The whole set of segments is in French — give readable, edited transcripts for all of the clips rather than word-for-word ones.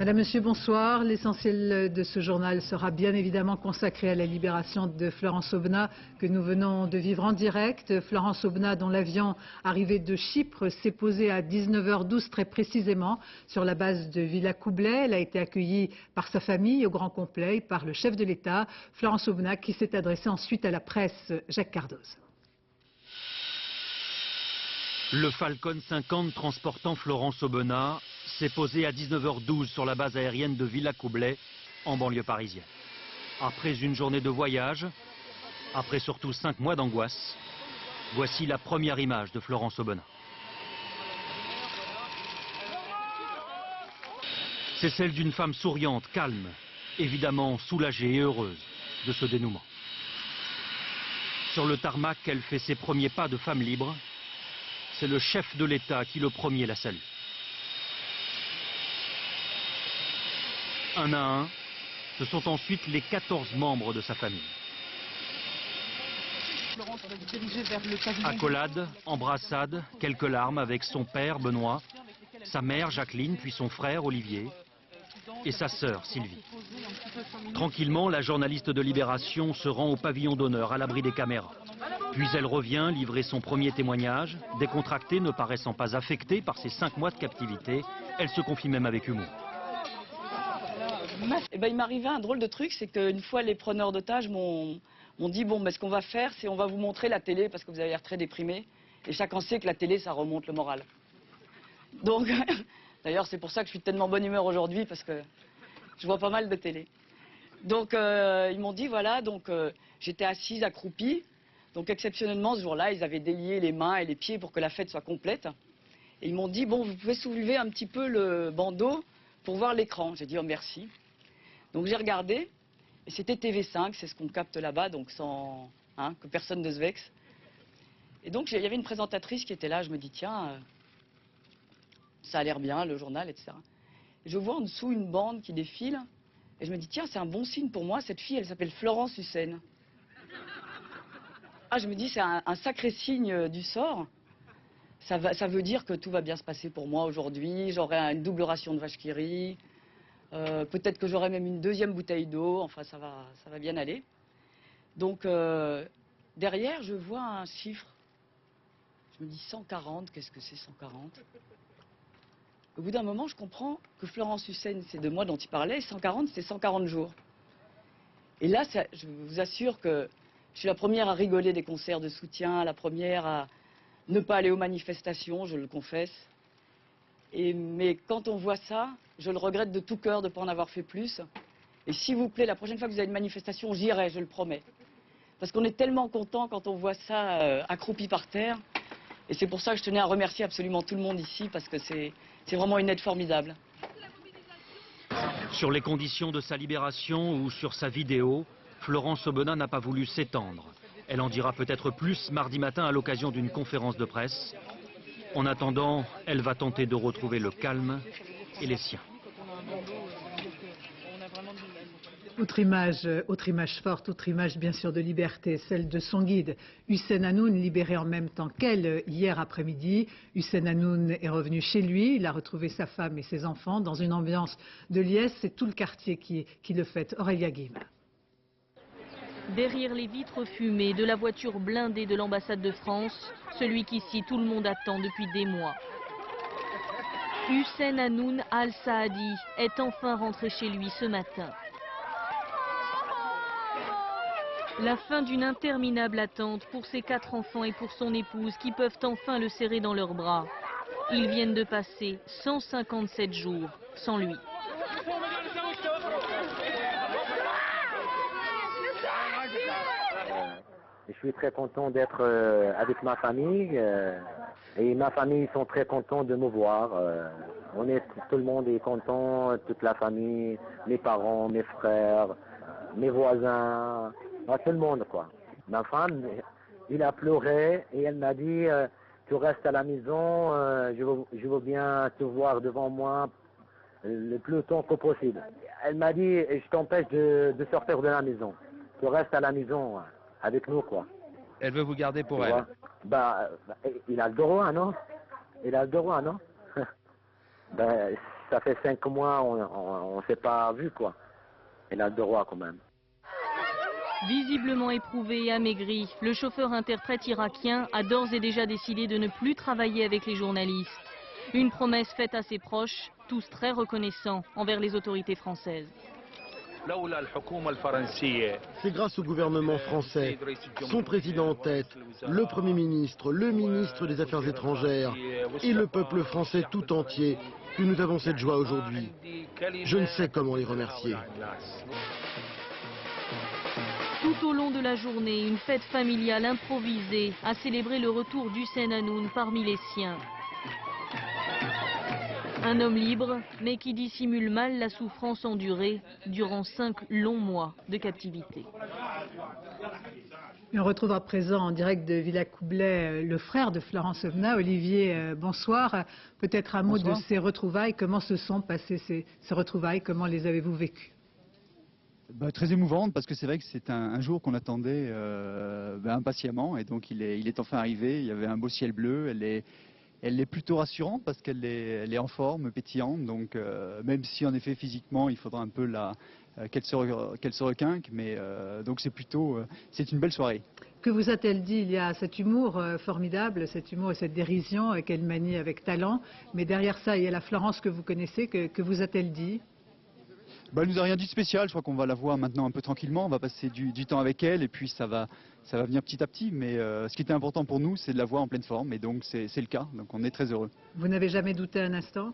Madame, Monsieur, bonsoir. L'essentiel de ce journal sera bien évidemment consacré à la libération de Florence Aubenas que nous venons de vivre en direct. Florence Aubenas, dont l'avion arrivé de Chypre s'est posé à 19h12 très précisément sur la base de Villacoublay. Elle a été accueillie par sa famille au grand complet et par le chef de l'État, Florence Aubenas, qui s'est adressée ensuite à la presse. Jacques Cardoz. Le Falcon 50 transportant Florence Aubenas s'est posé à 19h12 sur la base aérienne de Villacoublay, en banlieue parisienne. Après une journée de voyage, après surtout 5 mois d'angoisse, voici la première image de Florence Aubenas. C'est celle d'une femme souriante, calme, évidemment soulagée et heureuse de ce dénouement. Sur le tarmac, elle fait ses premiers pas de femme libre. C'est le chef de l'État qui le premier la salue. Un à un, ce sont ensuite les 14 membres de sa famille. Accolades, embrassades, quelques larmes avec son père Benoît, sa mère Jacqueline, puis son frère Olivier et sa sœur Sylvie. Tranquillement, la journaliste de Libération se rend au pavillon d'honneur à l'abri des caméras. Puis elle revient livrer son premier témoignage. Décontractée, ne paraissant pas affectée par ses 5 mois de captivité, elle se confie même avec humour. Eh ben, il m'arrivait un drôle de truc, c'est qu'une fois les preneurs d'otages m'ont dit bon, ben, ce qu'on va faire, c'est on va vous montrer la télé parce que vous avez l'air très déprimé. Et chacun sait que la télé, ça remonte le moral. Donc, d'ailleurs, c'est pour ça que je suis de tellement bonne humeur aujourd'hui parce que je vois pas mal de télé. Donc, ils m'ont dit voilà, donc j'étais assise, accroupie. Donc exceptionnellement, ce jour-là, ils avaient délié les mains et les pieds pour que la fête soit complète. Et ils m'ont dit, bon, vous pouvez soulever un petit peu le bandeau pour voir l'écran. J'ai dit, oh merci. Donc j'ai regardé, et c'était TV5, c'est ce qu'on capte là-bas, donc sans que personne ne se vexe. Et donc il y avait une présentatrice qui était là, je me dis, tiens, ça a l'air bien, le journal, etc. Et je vois en dessous une bande qui défile, et je me dis, tiens, c'est un bon signe pour moi, cette fille, elle s'appelle Florence Hussein. Ah, je me dis, c'est un sacré signe du sort. Ça veut dire que tout va bien se passer pour moi aujourd'hui. J'aurai une double ration de vache qui rit. Peut-être que j'aurai même une deuxième bouteille d'eau. Enfin, ça va bien aller. Donc, derrière, je vois un chiffre. Je me dis 140. Qu'est-ce que c'est 140? Au bout d'un moment, je comprends que Florence Hussein, c'est de moi dont il parlait. Et 140, c'est 140 jours. Et là, je vous assure que je suis la première à rigoler des concerts de soutien, la première à ne pas aller aux manifestations, je le confesse. Mais quand on voit ça, je le regrette de tout cœur de ne pas en avoir fait plus. Et s'il vous plaît, la prochaine fois que vous avez une manifestation, j'irai, je le promets. Parce qu'on est tellement content quand on voit ça accroupi par terre. Et c'est pour ça que je tenais à remercier absolument tout le monde ici, parce que c'est vraiment une aide formidable. Sur les conditions de sa libération ou sur sa vidéo, Florence Aubenas n'a pas voulu s'étendre. Elle en dira peut-être plus mardi matin à l'occasion d'une conférence de presse. En attendant, elle va tenter de retrouver le calme et les siens. Autre image forte, autre image bien sûr de liberté, celle de son guide, Hussein Hanoun, libéré en même temps qu'elle hier après-midi. Hussein Hanoun est revenu chez lui, il a retrouvé sa femme et ses enfants dans une ambiance de liesse. C'est tout le quartier qui le fête. Aurélia Guim. Derrière les vitres fumées de la voiture blindée de l'ambassade de France, celui qu'ici tout le monde attend depuis des mois. Hussein Hanoun Al-Saadi est enfin rentré chez lui ce matin. La fin d'une interminable attente pour ses 4 enfants et pour son épouse qui peuvent enfin le serrer dans leurs bras. Ils viennent de passer 157 jours sans lui. Je suis très content d'être avec ma famille et ma famille sont très contents de me voir. Tout le monde est content, toute la famille, mes parents, mes frères, mes voisins, tout le monde quoi. Ma femme, il a pleuré et elle m'a dit tu restes à la maison, je veux bien te voir devant moi le plus tôt que possible. Elle m'a dit je t'empêche de sortir de la maison, tu restes à la maison avec nous quoi. Elle veut vous garder pour elle. Il a le droit, non? Il a le droit, non? ça fait 5 mois, on ne s'est pas vu, quoi. Il a le droit, quand même. Visiblement éprouvé et amaigri, le chauffeur-interprète irakien a d'ores et déjà décidé de ne plus travailler avec les journalistes. Une promesse faite à ses proches, tous très reconnaissants envers les autorités françaises. C'est grâce au gouvernement français, son président en tête, le Premier ministre, le ministre des Affaires étrangères et le peuple français tout entier que nous avons cette joie aujourd'hui. Je ne sais comment les remercier. Tout au long de la journée, une fête familiale improvisée a célébré le retour d'Hussein Hanoun parmi les siens. Un homme libre, mais qui dissimule mal la souffrance endurée durant 5 longs mois de captivité. Et on retrouve à présent en direct de Villacoublay le frère de Florence Aubenas. Olivier, bonsoir. Peut-être un mot de ces retrouvailles. Comment se sont passées ces retrouvailles? Comment les avez-vous vécues? Très émouvante, parce que c'est vrai que c'est un jour qu'on attendait impatiemment, et donc il est enfin arrivé. Il y avait un beau ciel bleu, elle est plutôt rassurante parce qu'elle est en forme, pétillante, donc même si en effet physiquement il faudra un peu qu'elle se requinque, mais donc c'est une belle soirée. Que vous a-t-elle dit? Il y a cet humour formidable, cet humour et cette dérision qu'elle manie avec talent, mais derrière ça il y a la Florence que vous connaissez. Que vous a-t-elle dit? Elle nous a rien dit de spécial, je crois qu'on va la voir maintenant un peu tranquillement, on va passer du temps avec elle et puis ça va venir petit à petit, mais ce qui était important pour nous c'est de la voir en pleine forme et donc c'est le cas, donc on est très heureux. Vous n'avez jamais douté un instant?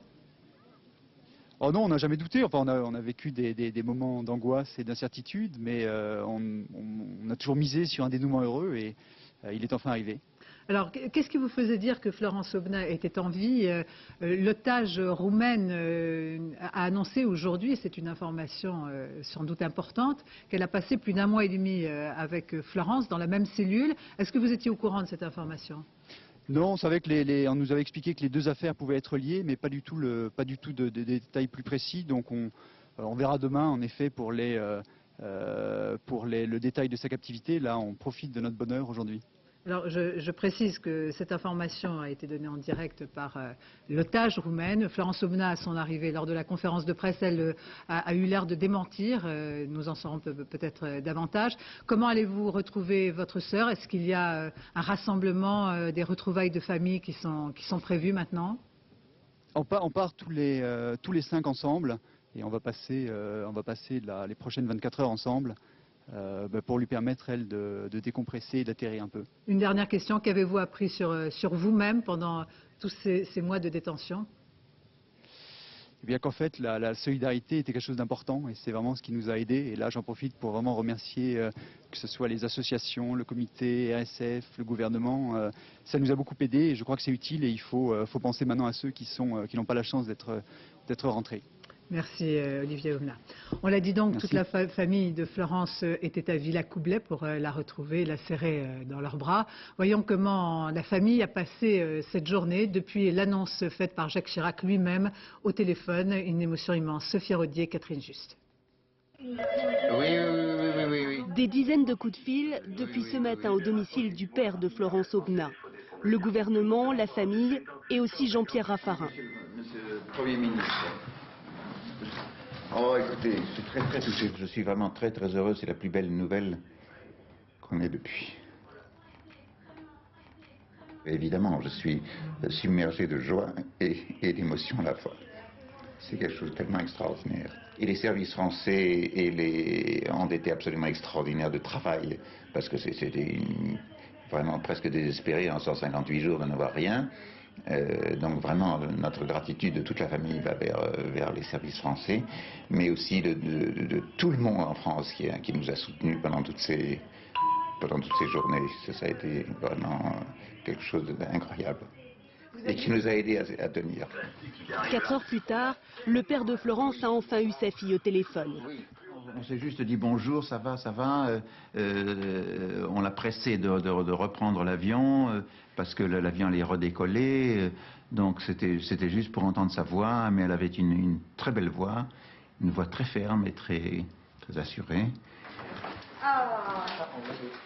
Oh non, on n'a jamais douté, enfin on a vécu des moments d'angoisse et d'incertitude, mais on a toujours misé sur un dénouement heureux et il est enfin arrivé. Alors, qu'est-ce qui vous faisait dire que Florence Aubenas était en vie? L'otage roumaine a annoncé aujourd'hui, et c'est une information sans doute importante, qu'elle a passé plus d'1 mois et demi avec Florence dans la même cellule. Est-ce que vous étiez au courant de cette information? Non, on savait on nous avait expliqué que les deux affaires pouvaient être liées, mais pas du tout de détails plus précis. Donc on verra demain, en effet, pour le détail de sa captivité. Là, on profite de notre bonheur aujourd'hui. Alors, je précise que cette information a été donnée en direct par l'otage roumaine. Florence Aubenas, à son arrivée, lors de la conférence de presse, elle a eu l'air de démentir. Nous en saurons peut-être davantage. Comment allez-vous retrouver votre sœur? Est-ce qu'il y a un rassemblement, des retrouvailles de famille qui sont prévues maintenant? On part tous les 5 ensemble et on va passer les prochaines 24 heures ensemble. Pour lui permettre, elle, de décompresser et d'atterrir un peu. Une dernière question, qu'avez-vous appris sur vous-même pendant tous ces mois de détention? Eh bien qu'en fait, la solidarité était quelque chose d'important et c'est vraiment ce qui nous a aidés. Et là, j'en profite pour vraiment remercier que ce soit les associations, le comité, RSF, le gouvernement. Ça nous a beaucoup aidés et je crois que c'est utile et il faut penser maintenant à ceux qui n'ont pas la chance d'être rentrés. Merci Olivier Aubenas. On l'a dit donc, Merci. Toute la famille de Florence était à Villacoublay pour la retrouver, la serrer dans leurs bras. Voyons comment la famille a passé cette journée depuis l'annonce faite par Jacques Chirac lui-même au téléphone. Une émotion immense. Sophie Rodier, Catherine Juste. Oui. Des dizaines de coups de fil depuis ce matin au domicile du père de Florence Aubenas. Le gouvernement, la famille et aussi Jean-Pierre Raffarin. Monsieur le Premier ministre. Oh, écoutez, je suis très touché. Je suis vraiment très heureux. C'est la plus belle nouvelle qu'on ait depuis. Évidemment, je suis submergé de joie et d'émotion à la fois. C'est quelque chose de tellement extraordinaire. Et les services français ont été absolument extraordinaires de travail, parce que c'était vraiment presque désespéré en 158 jours de n'avoir rien. Donc vraiment, notre gratitude de toute la famille va vers les services français, mais aussi de tout le monde en France qui nous a soutenus pendant toutes ces journées. Ça a été vraiment quelque chose d'incroyable et qui nous a aidés à tenir. 4 heures plus tard, le père de Florence a enfin eu sa fille au téléphone. On s'est juste dit bonjour, ça va. On l'a pressé de reprendre l'avion parce que l'avion allait redécoller. Donc c'était juste pour entendre sa voix, mais elle avait une très belle voix, une voix très ferme et très assurée.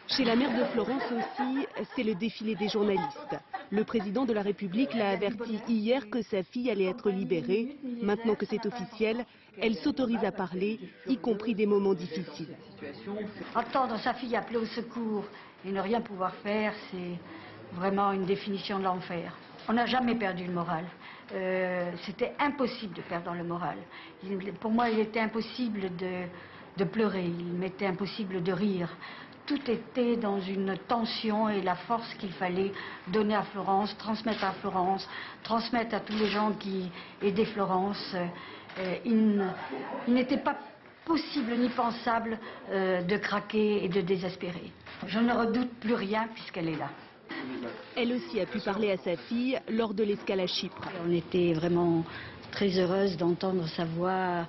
Chez la mère de Florence aussi, c'est le défilé des journalistes. Le président de la République l'a averti hier que sa fille allait être libérée. Maintenant que c'est officiel, elle s'autorise à parler, y compris des moments difficiles. Entendre sa fille appeler au secours et ne rien pouvoir faire, c'est vraiment une définition de l'enfer. On n'a jamais perdu le moral. C'était impossible de perdre le moral. Pour moi, il était impossible de pleurer, il m'était impossible de rire. Tout était dans une tension et la force qu'il fallait donner à Florence, transmettre à Florence, transmettre à tous les gens qui aidaient Florence. Il n'était pas possible ni pensable de craquer et de désespérer. Je ne redoute plus rien puisqu'elle est là. Elle aussi a pu parler à sa fille lors de l'escale à Chypre. On était vraiment très heureuse d'entendre sa voix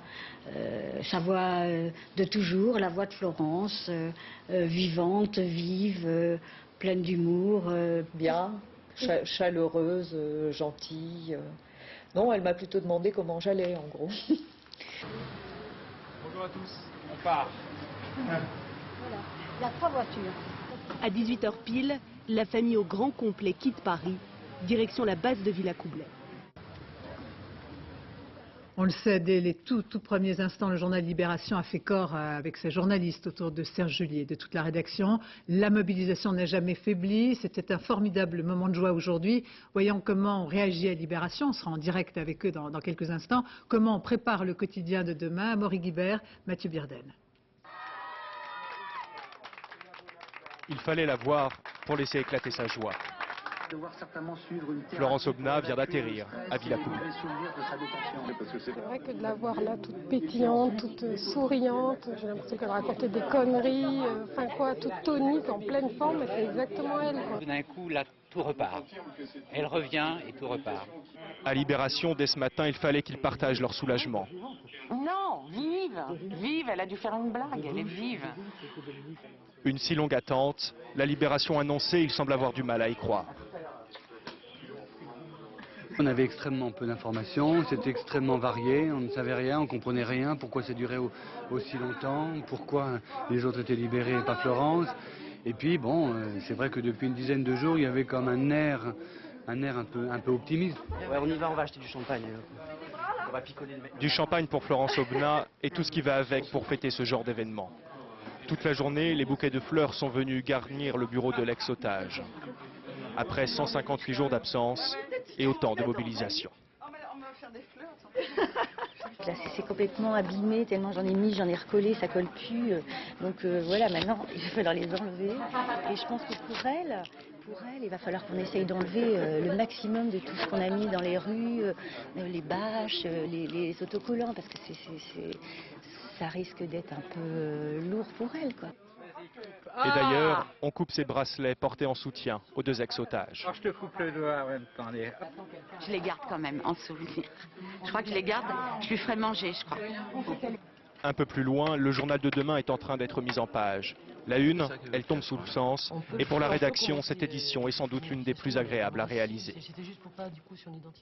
de toujours, la voix de Florence, vivante, vive, pleine d'humour. Bien, chaleureuse, gentille. Non, elle m'a plutôt demandé comment j'allais, en gros. Bonjour à tous, on part. Voilà, il y a 3 voitures. À 18h pile, la famille au grand complet quitte Paris, direction la base de Villacoublay. On le sait, dès les tout premiers instants, le journal Libération a fait corps avec ses journalistes autour de Serge Julier et de toute la rédaction. La mobilisation n'a jamais faibli. C'était un formidable moment de joie aujourd'hui. Voyons comment on réagit à Libération. On sera en direct avec eux dans quelques instants. Comment on prépare le quotidien de demain. Amaury Guibert, Mathieu Birden. Il fallait la voir pour laisser éclater sa joie. Florence Aubenas vient d'atterrir à Villacoublay. C'est vrai que de la voir là, toute pétillante, toute souriante, j'ai l'impression qu'elle racontait des conneries, toute tonique, en pleine forme, c'est exactement elle. D'un coup, là, tout repart. Elle revient et tout repart. À Libération, dès ce matin, il fallait qu'ils partagent leur soulagement. Non, vive, elle a dû faire une blague, elle est vive. Une si longue attente, la Libération annoncée, il semble avoir du mal à y croire. On avait extrêmement peu d'informations, c'était extrêmement varié, on ne savait rien, on ne comprenait rien, pourquoi ça durait aussi longtemps, pourquoi les autres étaient libérés et pas Florence. Et puis bon, c'est vrai que depuis une dizaine de jours, il y avait comme un air un peu optimiste. Ouais, on y va, on va acheter du champagne. On va picoler le mec. Du champagne pour Florence Aubenas et tout ce qui va avec pour fêter ce genre d'événement. Toute la journée, les bouquets de fleurs sont venus garnir le bureau de l'ex-otage. Après 158 jours d'absence et autant de mobilisation. Là, c'est complètement abîmé, tellement j'en ai mis, j'en ai recollé, ça colle plus. Donc voilà, maintenant, il va falloir les enlever. Et je pense que pour elle, il va falloir qu'on essaye d'enlever le maximum de tout ce qu'on a mis dans les rues, les bâches, les autocollants, parce que ça risque d'être un peu lourd pour elle, quoi. Et d'ailleurs, on coupe ses bracelets portés en soutien aux 2 ex-otages. Je te coupe le doigt en même temps. Je les garde quand même en souvenir. Je crois que je les garde, je lui ferai manger, je crois. Un peu plus loin, le journal de demain est en train d'être mis en page. La une, elle tombe sous le sens, et pour la rédaction, cette édition est sans doute l'une des plus agréables à réaliser.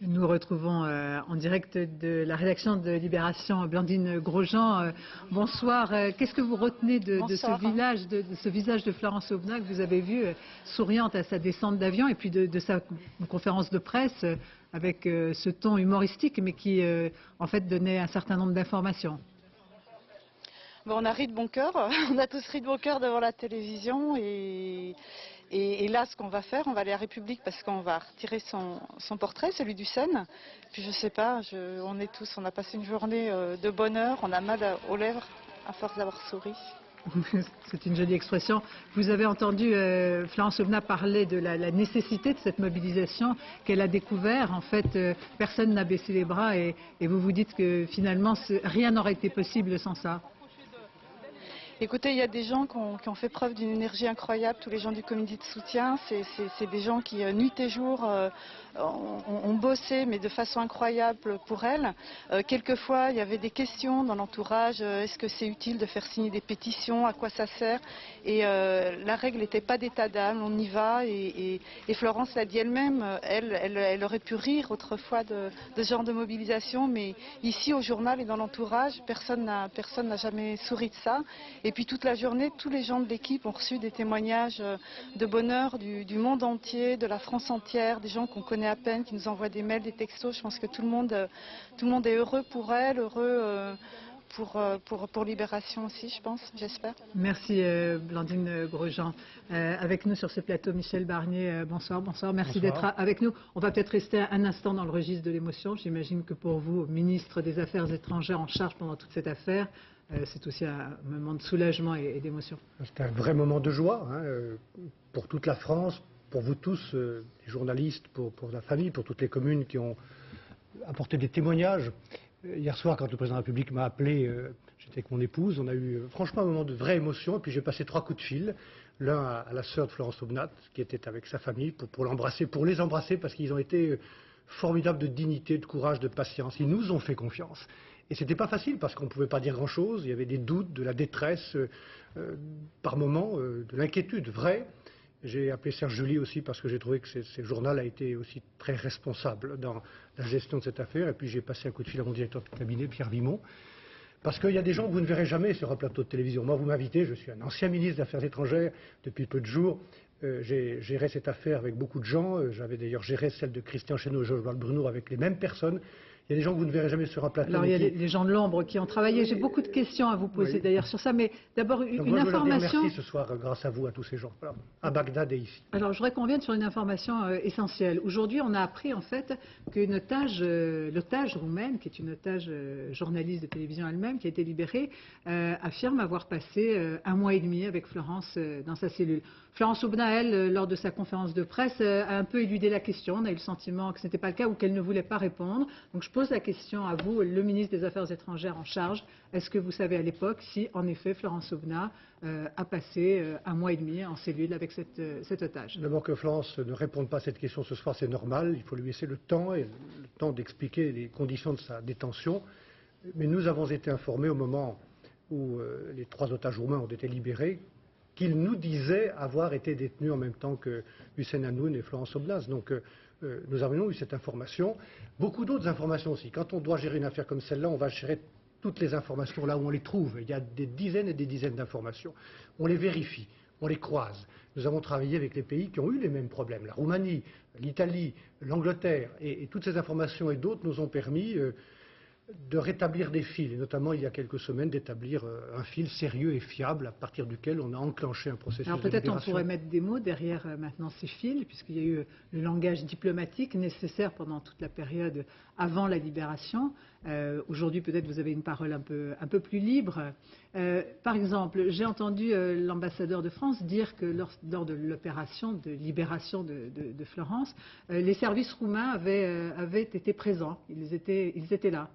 Nous retrouvons en direct de la rédaction de Libération Blandine Grosjean. Bonsoir. Qu'est-ce que vous retenez de ce visage de Florence Aubenas que vous avez vu souriante à sa descente d'avion et puis de sa conférence de presse avec ce ton humoristique mais qui en fait donnait un certain nombre d'informations? Bon, on a ri de bon cœur, on a tous ri de bon cœur devant la télévision et là ce qu'on va faire, on va aller à République parce qu'on va retirer son portrait, celui du Seine. Puis je sais pas, on a passé une journée de bonheur, on a mal aux lèvres à force d'avoir souri. C'est une jolie expression. Vous avez entendu Florence Aubenas parler de la nécessité de cette mobilisation qu'elle a découvert. En fait, personne n'a baissé les bras et vous vous dites que finalement rien n'aurait été possible sans ça. Écoutez, il y a des gens qui ont fait preuve d'une énergie incroyable, tous les gens du comité de soutien, c'est des gens qui, nuit et jour, ont bossé, mais de façon incroyable pour elle. Quelquefois, il y avait des questions dans l'entourage, est-ce que c'est utile de faire signer des pétitions, à quoi ça sert? Et la règle n'était pas d'état d'âme, on y va, et Florence l'a dit elle-même, elle aurait pu rire autrefois de ce genre de mobilisation, mais ici au journal et dans l'entourage, personne n'a jamais souri de ça. Et Et puis toute la journée, tous les gens de l'équipe ont reçu des témoignages de bonheur du monde entier, de la France entière, des gens qu'on connaît à peine, qui nous envoient des mails, des textos. Je pense que tout le monde est heureux pour elle, heureux pour Libération aussi, je pense, j'espère. Merci Blandine Grosjean. Avec nous sur ce plateau, Michel Barnier, bonsoir. Merci d'être avec nous. On va peut-être rester un instant dans le registre de l'émotion. J'imagine que pour vous, ministre des Affaires étrangères en charge pendant toute cette affaire, c'est aussi un moment de soulagement et d'émotion. C'est un vrai moment de joie pour toute la France, pour vous tous, les journalistes, pour la famille, pour toutes les communes qui ont apporté des témoignages. Hier soir, quand le président de la République m'a appelé, j'étais avec mon épouse, on a eu franchement un moment de vraie émotion, et puis j'ai passé 3 coups de fil, l'un à la sœur de Florence Aubenas, qui était avec sa famille, pour l'embrasser, pour les embrasser, parce qu'ils ont été formidables de dignité, de courage, de patience. Ils nous ont fait confiance. Et c'était pas facile, parce qu'on ne pouvait pas dire grand-chose, il y avait des doutes, de la détresse, par moments, de l'inquiétude vraie. J'ai appelé Serge July aussi parce que j'ai trouvé que ce journal a été aussi très responsable dans la gestion de cette affaire. Et puis j'ai passé un coup de fil à mon directeur de cabinet, Pierre Vimont, parce qu'il y a des gens que vous ne verrez jamais sur un plateau de télévision. Moi, vous m'invitez, je suis un ancien ministre des Affaires étrangères depuis peu de jours. J'ai géré cette affaire avec beaucoup de gens. J'avais d'ailleurs géré celle de Christian Chesneau et Georges Bruno avec les mêmes personnes. Il y a des gens que vous ne verrez jamais sur un plateau. Alors il y a les gens de l'ombre qui ont travaillé. J'ai beaucoup de questions à vous poser d'ailleurs sur ça, mais d'abord une moi, information. Merci ce soir grâce à vous, à tous ces gens, voilà, à Bagdad et ici. Alors je voudrais qu'on vienne sur une information essentielle. Aujourd'hui, on a appris en fait qu'une l'otage roumaine, qui est une otage journaliste de télévision elle-même, qui a été libérée, affirme avoir passé 1 mois et demi avec Florence dans sa cellule. Florence Aubenas, elle, lors de sa conférence de presse, a un peu éludé la question. On a eu le sentiment que ce n'était pas le cas ou qu'elle ne voulait pas répondre. Donc je pose la question à vous, le ministre des Affaires étrangères en charge. Est-ce que vous savez à l'époque si, en effet, Florence Aubenas a passé 1 mois et demi en cellule avec cet otage? D'abord que Florence ne réponde pas à cette question ce soir, c'est normal. Il faut lui laisser le temps d'expliquer les conditions de sa détention. Mais nous avons été informés au moment où les 3 otages roumains ont été libérés qu'il nous disait avoir été détenu en même temps que Hussein Hanoun et Florence Aubenas. Donc nous avons eu cette information. Beaucoup d'autres informations aussi. Quand on doit gérer une affaire comme celle-là, on va gérer toutes les informations là où on les trouve. Il y a des dizaines et des dizaines d'informations. On les vérifie, on les croise. Nous avons travaillé avec les pays qui ont eu les mêmes problèmes. La Roumanie, l'Italie, l'Angleterre. Et toutes ces informations et d'autres nous ont permis de rétablir des fils, et notamment il y a quelques semaines d'établir un fil sérieux et fiable à partir duquel on a enclenché un processus de libération. Alors peut-être on pourrait mettre des mots derrière maintenant ces fils, puisqu'il y a eu le langage diplomatique nécessaire pendant toute la période avant la libération. Aujourd'hui peut-être vous avez une parole un peu plus libre. Par exemple, j'ai entendu l'ambassadeur de France dire que lors de l'opération de libération de Florence, les services roumains avaient été présents, ils étaient là.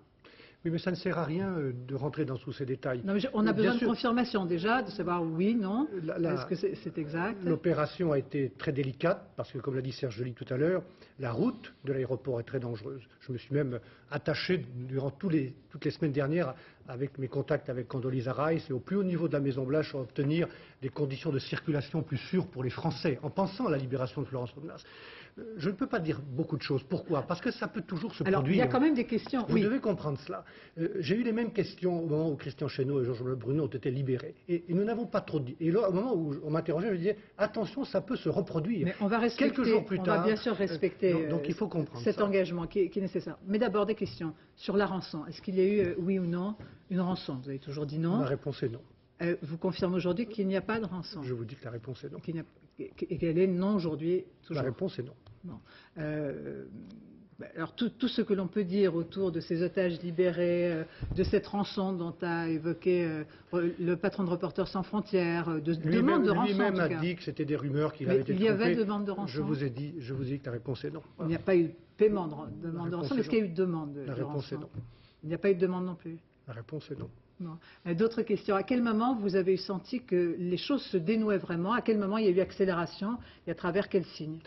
Oui, mais ça ne sert à rien de rentrer dans tous ces détails. Non, mais on a besoin de confirmation déjà, de savoir oui, non, est-ce que c'est exact? L'opération a été très délicate parce que, comme l'a dit Serge July tout à l'heure, la route de l'aéroport est très dangereuse. Je me suis même attaché durant toutes les semaines dernières avec mes contacts avec Condoleezza Rice et au plus haut niveau de la Maison-Blanche à obtenir des conditions de circulation plus sûres pour les Français, en pensant à la libération de Florence Aubenas. Je ne peux pas dire beaucoup de choses. Pourquoi? Parce que ça peut toujours se produire. Il y a quand même des questions. Vous devez comprendre cela. J'ai eu les mêmes questions au moment où Christian Chesneau et Georges Bruno ont été libérés. Et nous n'avons pas trop dit. Et là, au moment où on m'interrogeait, je disais attention, ça peut se reproduire. Mais on va respecter, quelques jours plus tard, on va bien sûr respecter donc il faut comprendre cet engagement qui est nécessaire. Mais d'abord des questions sur la rançon. Est-ce qu'il y a eu, oui ou non, une rançon? Vous avez toujours dit non. La réponse est non. Vous confirmez aujourd'hui qu'il n'y a pas de rançon? Je vous dis que la réponse est non. Et qu'elle est non aujourd'hui toujours? La réponse est non. Bon. Alors tout ce que l'on peut dire autour de ces otages libérés, de cette rançon dont a évoqué le patron de Reporters sans frontières, de demande de rançon. Lui-même a dit que c'était des rumeurs qu'il avait été trompé. Il y avait demande de rançon. Je vous ai dit que la réponse est non. Il n'y a pas eu paiement de demande de rançon, mais est-ce qu'il y a eu demande de rançon? La réponse est non. Il n'y a pas eu de demande non plus. La réponse est non. Bon. D'autres questions. À quel moment vous avez senti que les choses se dénouaient vraiment? À quel moment il y a eu accélération et à travers quels signes?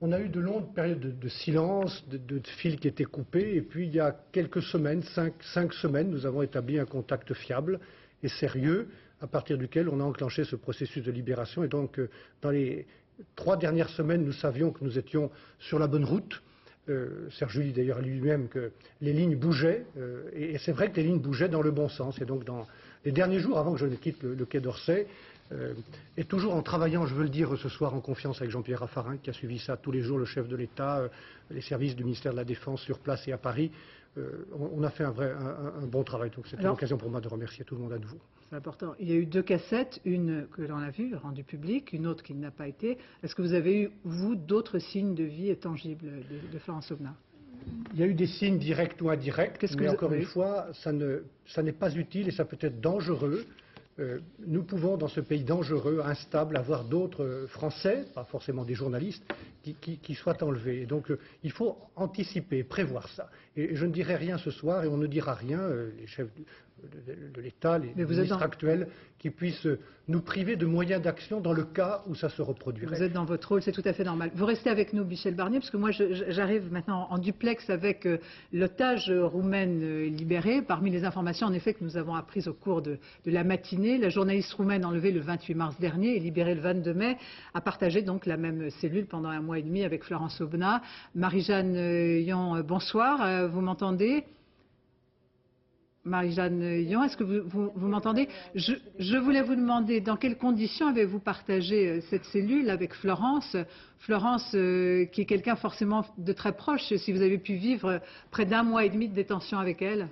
On a eu de longues périodes de silence, de fils qui étaient coupés, et puis il y a quelques semaines, 5 semaines, nous avons établi un contact fiable et sérieux, à partir duquel on a enclenché ce processus de libération. Et donc, dans les 3 dernières semaines, nous savions que nous étions sur la bonne route. Serge July d'ailleurs lui-même que les lignes bougeaient, et c'est vrai que les lignes bougeaient dans le bon sens, et donc dans les derniers jours avant que je ne quitte le Quai d'Orsay, et toujours en travaillant, je veux le dire ce soir, en confiance avec Jean-Pierre Raffarin, qui a suivi ça tous les jours, le chef de l'État, les services du ministère de la Défense sur place et à Paris. On a fait un bon travail. Donc c'est une occasion pour moi de remercier tout le monde à nouveau. C'est important. Il y a eu 2 cassettes, une que l'on a vue, rendue publique, une autre qui n'a pas été. Est-ce que vous avez eu, vous, d'autres signes de vie tangibles de Florence Aubenas? Il y a eu des signes directs ou indirects, mais encore une fois, ça n'est pas utile et ça peut être dangereux. Nous pouvons, dans ce pays dangereux, instable, avoir d'autres Français, pas forcément des journalistes, qui soient enlevés. Et donc, il faut anticiper, prévoir ça. Et je ne dirai rien ce soir, et on ne dira rien, les chefs de l'État, les ministres actuels, qui puissent nous priver de moyens d'action dans le cas où ça se reproduirait. Vous êtes dans votre rôle, c'est tout à fait normal. Vous restez avec nous, Michel Barnier, parce que moi, j'arrive maintenant en duplex avec l'otage roumaine libérée. Parmi les informations, en effet, que nous avons apprises au cours de la matinée, la journaliste roumaine enlevée le 28 mars dernier et libérée le 22 mai a partagé donc la même cellule pendant 1 mois et demi avec Florence Aubenas. Marie-Jeanne Yon, bonsoir, vous m'entendez ? Marie-Jeanne Yon, est-ce que vous m'entendez? Je voulais vous demander dans quelles conditions avez-vous partagé cette cellule avec Florence? Florence, qui est quelqu'un forcément de très proche, si vous avez pu vivre près d'1 mois et demi de détention avec elle.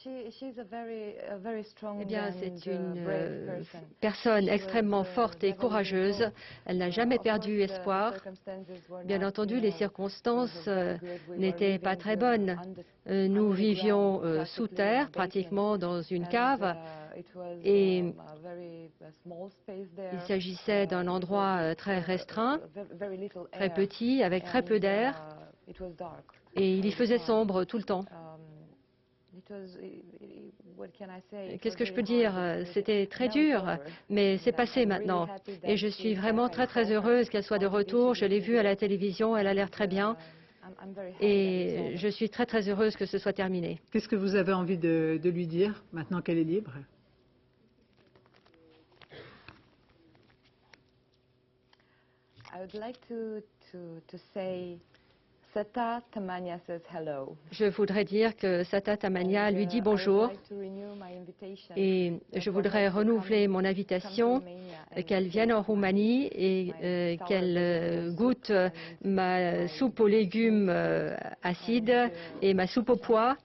Eh bien, c'est une personne extrêmement forte et courageuse. Elle n'a jamais perdu espoir. Bien entendu, les circonstances n'étaient pas très bonnes. Nous vivions sous terre, pratiquement dans une cave, et il s'agissait d'un endroit très restreint, très petit, avec très peu d'air, et il y faisait sombre tout le temps. Qu'est-ce que je peux dire? C'était très dur, mais c'est passé maintenant. Et je suis vraiment très très heureuse qu'elle soit de retour. Je l'ai vue à la télévision, elle a l'air très bien. Et je suis très très heureuse que ce soit terminé. Qu'est-ce que vous avez envie de lui dire maintenant qu'elle est libre? Je voudrais dire que Sata Tamania lui dit bonjour et je voudrais renouveler mon invitation qu'elle vienne en Roumanie et qu'elle goûte ma soupe aux légumes acides et ma soupe aux pois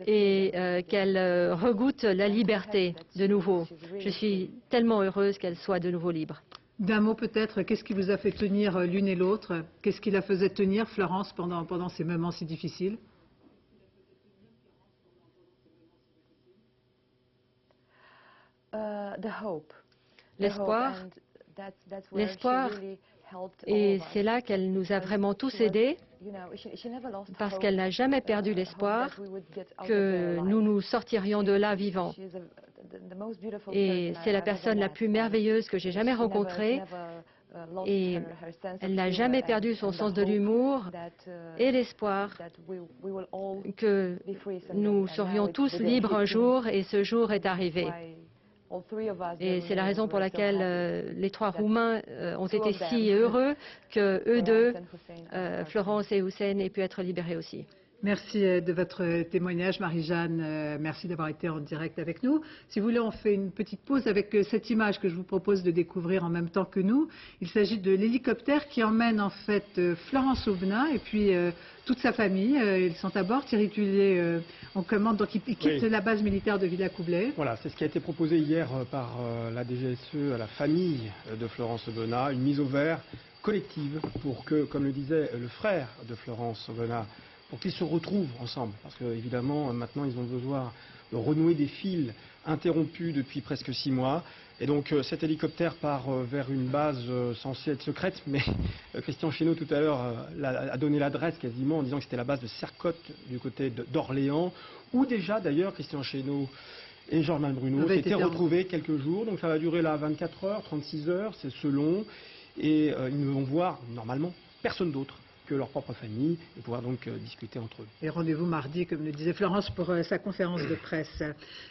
et qu'elle regoute la liberté de nouveau. Je suis tellement heureuse qu'elle soit de nouveau libre. D'un mot peut-être, qu'est-ce qui vous a fait tenir l'une et l'autre? Qu'est-ce qui la faisait tenir, Florence, pendant ces moments si difficiles? L'espoir. L'espoir. Et c'est là qu'elle nous a vraiment tous aidés, parce qu'elle n'a jamais perdu l'espoir que nous nous sortirions de là vivants. Et c'est la personne la plus merveilleuse que j'ai jamais rencontrée. Et elle n'a jamais perdu son sens de l'humour et l'espoir que nous serions tous libres un jour, et ce jour est arrivé. Et c'est la raison pour laquelle les 3 Roumains ont été si heureux que eux deux, Florence et Hussein, aient pu être libérés aussi. Merci de votre témoignage, Marie-Jeanne. Merci d'avoir été en direct avec nous. Si vous voulez, on fait une petite pause avec cette image que je vous propose de découvrir en même temps que nous. Il s'agit de l'hélicoptère qui emmène en fait Florence Aubenas et puis toute sa famille. Ils sont à bord. Thierry Tulier en commande, donc ils quittent la base militaire de Villacoublay. Voilà, c'est ce qui a été proposé hier par la DGSE à la famille de Florence Aubenas, une mise au vert collective pour que, comme le disait le frère de Florence Aubenas, pour qu'ils se retrouvent ensemble, parce qu'évidemment, maintenant, ils ont besoin de renouer des fils interrompus depuis presque 6 mois. Et donc, cet hélicoptère part vers une base censée être secrète, mais Christian Chesneau, tout à l'heure, a donné l'adresse quasiment en disant que c'était la base de Sercotte, du côté d'Orléans, où déjà, d'ailleurs, Christian Chesneau et Jean-Marc Bruno s'étaient retrouvés quelques jours. Donc, ça va durer là 24 heures, 36 heures, c'est selon. Et ils ne vont voir, normalement, personne d'autre que leur propre famille et pouvoir donc discuter entre eux. Et rendez-vous mardi, comme le disait Florence, pour sa conférence de presse.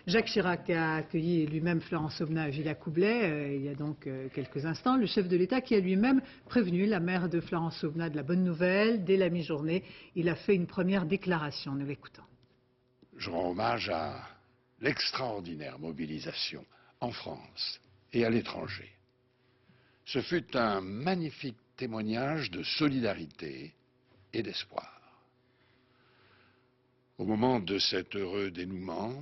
Jacques Chirac a accueilli lui-même Florence Aubenas à Villacoublay il y a donc quelques instants. Le chef de l'État qui a lui-même prévenu la mère de Florence Aubenas de la bonne nouvelle. Dès la mi-journée, il a fait une première déclaration. Nous l'écoutons. Je rends hommage à l'extraordinaire mobilisation en France et à l'étranger. Ce fut un magnifique témoignage de solidarité et d'espoir. Au moment de cet heureux dénouement,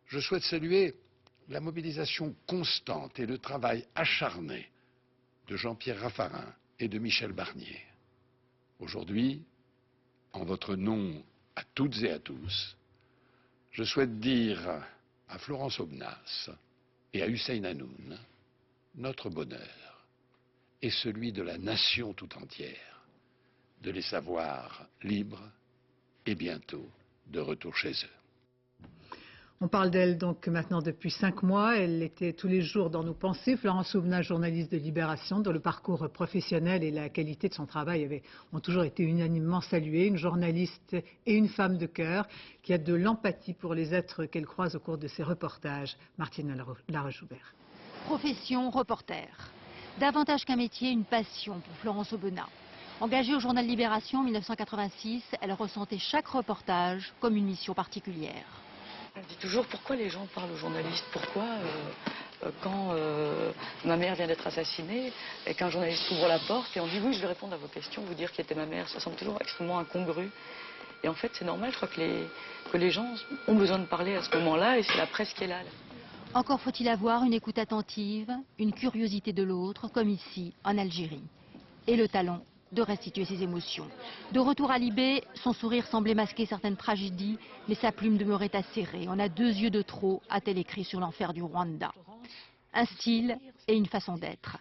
je souhaite saluer la mobilisation constante et le travail acharné de Jean-Pierre Raffarin et de Michel Barnier. Aujourd'hui, en votre nom à toutes et à tous, je souhaite dire à Florence Aubenas et à Hussein Hanoun notre bonheur et celui de la nation tout entière de les savoir libres et bientôt de retour chez eux. On parle d'elle donc maintenant depuis 5 mois. Elle était tous les jours dans nos pensées. Florence Aubenas, journaliste de Libération, dont le parcours professionnel et la qualité de son travail ont toujours été unanimement salués. Une journaliste et une femme de cœur qui a de l'empathie pour les êtres qu'elle croise au cours de ses reportages. Martine Laroche-Joubert. Profession reporter. Davantage qu'un métier, une passion pour Florence Aubenas. Engagée au journal Libération en 1986, elle ressentait chaque reportage comme une mission particulière. On dit toujours pourquoi les gens parlent aux journalistes, pourquoi quand ma mère vient d'être assassinée et qu'un journaliste ouvre la porte et on dit oui je vais répondre à vos questions, vous dire qui était ma mère, ça semble toujours extrêmement incongru. Et en fait c'est normal, je crois que les gens ont besoin de parler à ce moment-là et c'est la presse qui est là. Encore faut-il avoir une écoute attentive, une curiosité de l'autre, comme ici en Algérie. Et le talent de restituer ses émotions. De retour à Libé, son sourire semblait masquer certaines tragédies, mais sa plume demeurait acérée. On a 2 yeux de trop, a-t-elle écrit sur l'enfer du Rwanda. Un style et une façon d'être.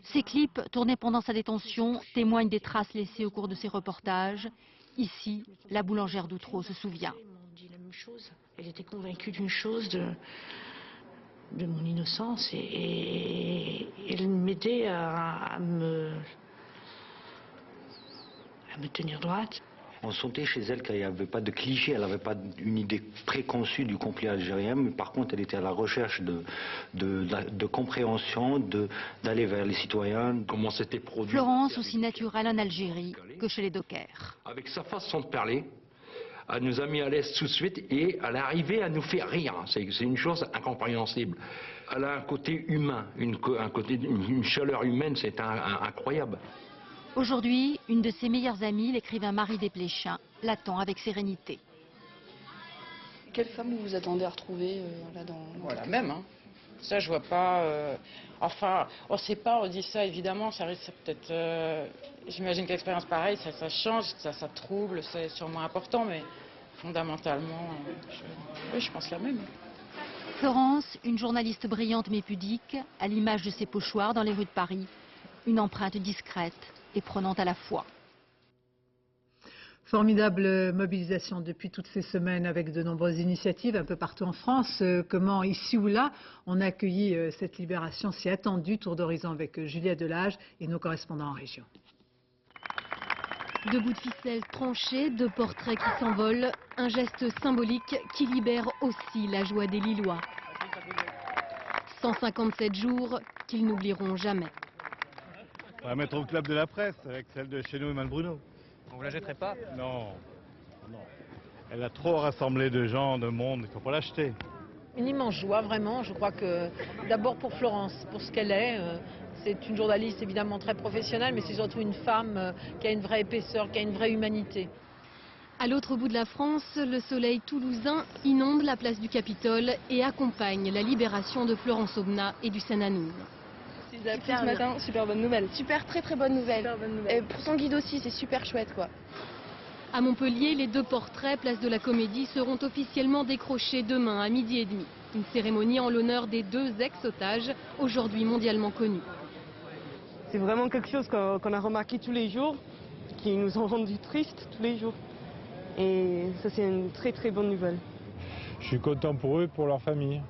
Ces clips, tournés pendant sa détention, témoignent des traces laissées au cours de ses reportages. Ici, la boulangère d'Outreau se souvient. Elle était convaincue d'une chose, de mon innocence, et elle m'aidait à me tenir droite. On sentait chez elle qu'il n'y avait pas de cliché, elle n'avait pas une idée préconçue du conflit algérien, mais par contre elle était à la recherche de compréhension, d'aller vers les citoyens. Comment c'était produit. Florence, aussi naturelle en Algérie que chez les dockers. Avec sa façon de parler, elle nous a mis à l'aise tout de suite et elle est arrivée à nous faire rire. C'est une chose incompréhensible. Elle a un côté humain, une chaleur humaine, c'est incroyable. Aujourd'hui, une de ses meilleures amies, l'écrivain Marie Desplechin, l'attend avec sérénité. Quelle femme vous vous attendez à retrouver là dans voilà, même. Hein. Ça, je vois pas. Enfin, on ne sait pas, on dit ça évidemment, ça risque peut-être. J'imagine que l'expérience pareille, ça change, ça trouble, c'est sûrement important, mais fondamentalement, je pense la même. Florence, une journaliste brillante mais pudique, à l'image de ses pochoirs dans les rues de Paris, une empreinte discrète et prenante à la fois. Formidable mobilisation depuis toutes ces semaines avec de nombreuses initiatives un peu partout en France. Comment, ici ou là, on a accueilli cette libération si attendue. Tour d'horizon avec Julia Delage et nos correspondants en région. 2 bouts de ficelle tranchés, 2 portraits qui s'envolent, un geste symbolique qui libère aussi la joie des Lillois. 157 jours qu'ils n'oublieront jamais. On va mettre au club de la presse avec celle de chez nous, Emmanuel Bruno. On ne la jetterait pas? Non, non. Elle a trop rassemblé de gens, de monde, il ne faut pas l'acheter. Une immense joie, vraiment. Je crois que d'abord pour Florence, pour ce qu'elle est. C'est une journaliste évidemment très professionnelle, mais c'est surtout une femme qui a une vraie épaisseur, qui a une vraie humanité. À l'autre bout de la France, le soleil toulousain inonde la place du Capitole et accompagne la libération de Florence Aubenas et du Hanoun. Vous avez appris ce matin, super bonne nouvelle. Super, très bonne nouvelle. Super bonne nouvelle. Et pour son guide aussi, c'est super chouette quoi. À Montpellier, les 2 portraits, place de la Comédie, seront officiellement décrochés demain à 12h30. Une cérémonie en l'honneur des 2 ex-otages, aujourd'hui mondialement connus. C'est vraiment quelque chose qu'on a remarqué tous les jours, qui nous ont rendus tristes tous les jours. Et ça, c'est une très bonne nouvelle. Je suis content pour eux, pour leur famille,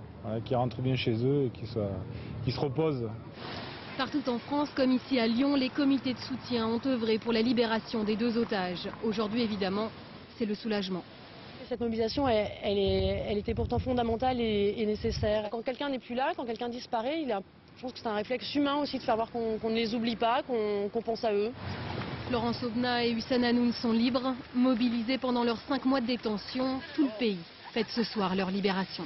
qu'ils rentrent bien chez eux et qu'ils se reposent. Partout en France, comme ici à Lyon, les comités de soutien ont œuvré pour la libération des 2 otages. Aujourd'hui, évidemment, c'est le soulagement. Cette mobilisation, elle était pourtant fondamentale et nécessaire. Quand quelqu'un n'est plus là, quand quelqu'un disparaît, je pense que c'est un réflexe humain aussi de faire voir qu'on ne les oublie pas, qu'on pense à eux. Florence Aubenas et Hussein Hanoun sont libres, mobilisés pendant leurs 5 mois de détention. Tout le pays fête ce soir leur libération.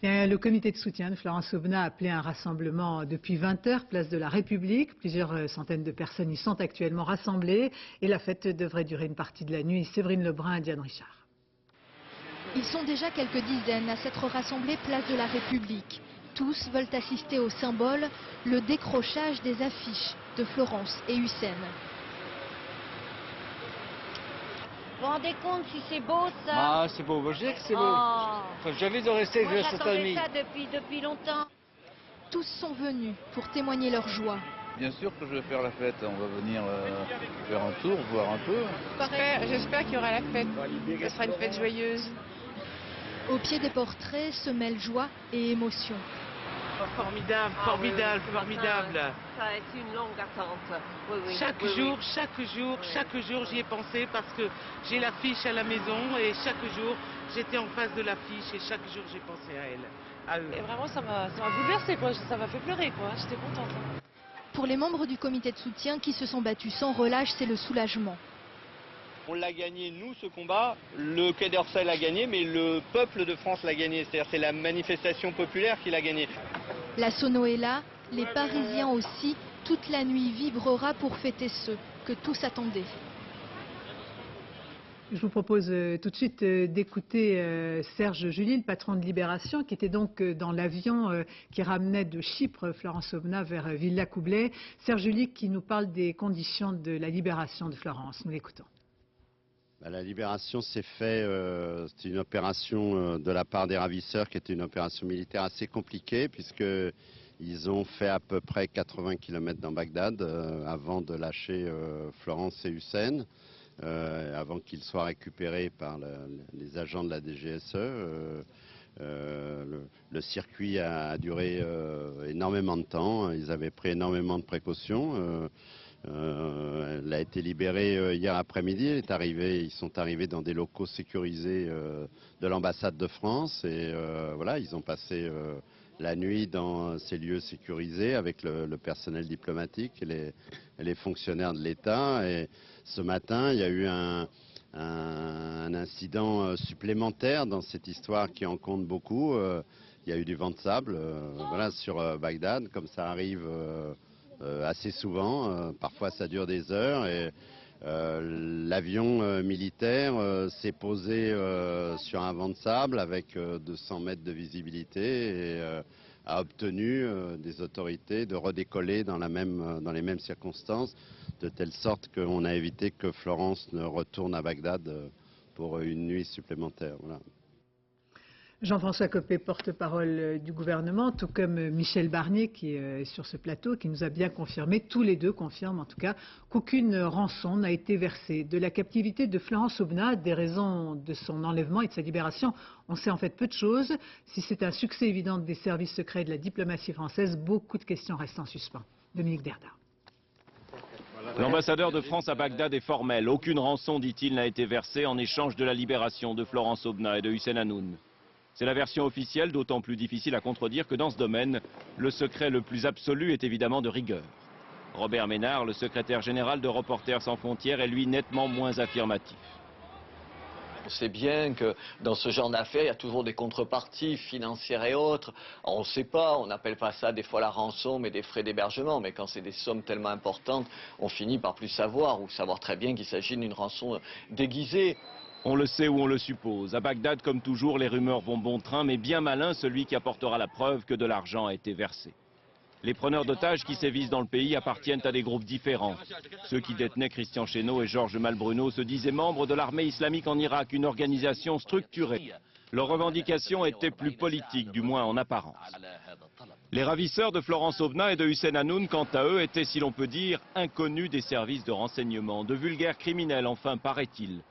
Le comité de soutien de Florence Aubenas a appelé un rassemblement depuis 20 h, place de la République. Plusieurs centaines de personnes y sont actuellement rassemblées et la fête devrait durer une partie de la nuit. Séverine Lebrun et Diane Richard. Ils sont déjà quelques dizaines à s'être rassemblés place de la République. Tous veulent assister au symbole, le décrochage des affiches de Florence et Hussein. Vous vous rendez compte si c'est beau ça? Ah, c'est beau, je dis que c'est beau. Enfin, j'ai envie de rester Moi, jusqu'à cette nuit. j'attendais ça depuis longtemps. Tous sont venus pour témoigner leur joie. Bien sûr que je vais faire la fête, on va venir faire un tour, voir un peu. J'espère qu'il y aura la fête, ce sera une fête joyeuse. Au pied des portraits se mêlent joie et émotion. Formidable, formidable, formidable. Ça a été une longue attente. Oui, chaque jour, j'y ai pensé parce que j'ai l'affiche à la maison et chaque jour, j'étais en face de l'affiche et chaque jour, j'ai pensé à elle, à eux. Et vraiment, ça m'a bouleversée, quoi. Ça m'a fait pleurer, quoi. J'étais contente. Pour les membres du comité de soutien qui se sont battus sans relâche, c'est le soulagement. On l'a gagné, nous, ce combat. Le Quai d'Orsay l'a gagné, mais le peuple de France l'a gagné. C'est-à-dire c'est la manifestation populaire qui l'a gagné. La sono est là, les Parisiens aussi. Toute la nuit vibrera pour fêter ceux que tous attendaient. Je vous propose tout de suite d'écouter Serge July, le patron de Libération, qui était donc dans l'avion qui ramenait de Chypre Florence Aubenas vers Villacoublay. Serge July qui nous parle des conditions de la libération de Florence. Nous l'écoutons. La libération s'est faite, c'est une opération de la part des ravisseurs qui était une opération militaire assez compliquée puisqu'ils ont fait à peu près 80 km dans Bagdad avant de lâcher Florence et Hussein, avant qu'ils soient récupérés par les agents de la DGSE. Le circuit a duré énormément de temps, ils avaient pris énormément de précautions. Elle a été libérée hier après-midi. Ils sont arrivés dans des locaux sécurisés de l'ambassade de France et voilà, ils ont passé la nuit dans ces lieux sécurisés avec le personnel diplomatique et les fonctionnaires de l'État. Et ce matin, il y a eu un incident supplémentaire dans cette histoire qui en compte beaucoup. Il y a eu du vent de sable voilà, sur Bagdad, comme ça arrive assez souvent, parfois ça dure des heures et l'avion militaire s'est posé sur un vent de sable avec 200 mètres de visibilité et a obtenu des autorités de redécoller dans les mêmes circonstances, de telle sorte qu'on a évité que Florence ne retourne à Bagdad pour une nuit supplémentaire. Voilà. Jean-François Copé, porte-parole du gouvernement, tout comme Michel Barnier qui est sur ce plateau, qui nous a bien confirmé, tous les deux confirment en tout cas, qu'aucune rançon n'a été versée. De la captivité de Florence Aubenas, des raisons de son enlèvement et de sa libération, on sait en fait peu de choses. Si c'est un succès évident des services secrets et de la diplomatie française, beaucoup de questions restent en suspens. Dominique Derda. L'ambassadeur de France à Bagdad est formel. Aucune rançon, dit-il, n'a été versée en échange de la libération de Florence Aubenas et de Hussein Hanoun. C'est la version officielle, d'autant plus difficile à contredire que dans ce domaine, le secret le plus absolu est évidemment de rigueur. Robert Ménard, le secrétaire général de Reporters sans frontières, est lui nettement moins affirmatif. On sait bien que dans ce genre d'affaires, il y a toujours des contreparties financières et autres. On ne sait pas, on n'appelle pas ça des fois la rançon, mais des frais d'hébergement. Mais quand c'est des sommes tellement importantes, on finit par plus savoir, ou savoir très bien qu'il s'agit d'une rançon déguisée. On le sait ou on le suppose. À Bagdad, comme toujours, les rumeurs vont bon train, mais bien malin celui qui apportera la preuve que de l'argent a été versé. Les preneurs d'otages qui sévissent dans le pays appartiennent à des groupes différents. Ceux qui détenaient Christian Chesneau et Georges Malbruno se disaient membres de l'armée islamique en Irak, une organisation structurée. Leurs revendications étaient plus politiques, du moins en apparence. Les ravisseurs de Florence Aubenas et de Hussein Hanoun, quant à eux, étaient, si l'on peut dire, inconnus des services de renseignement, de vulgaires criminels, enfin, paraît-il.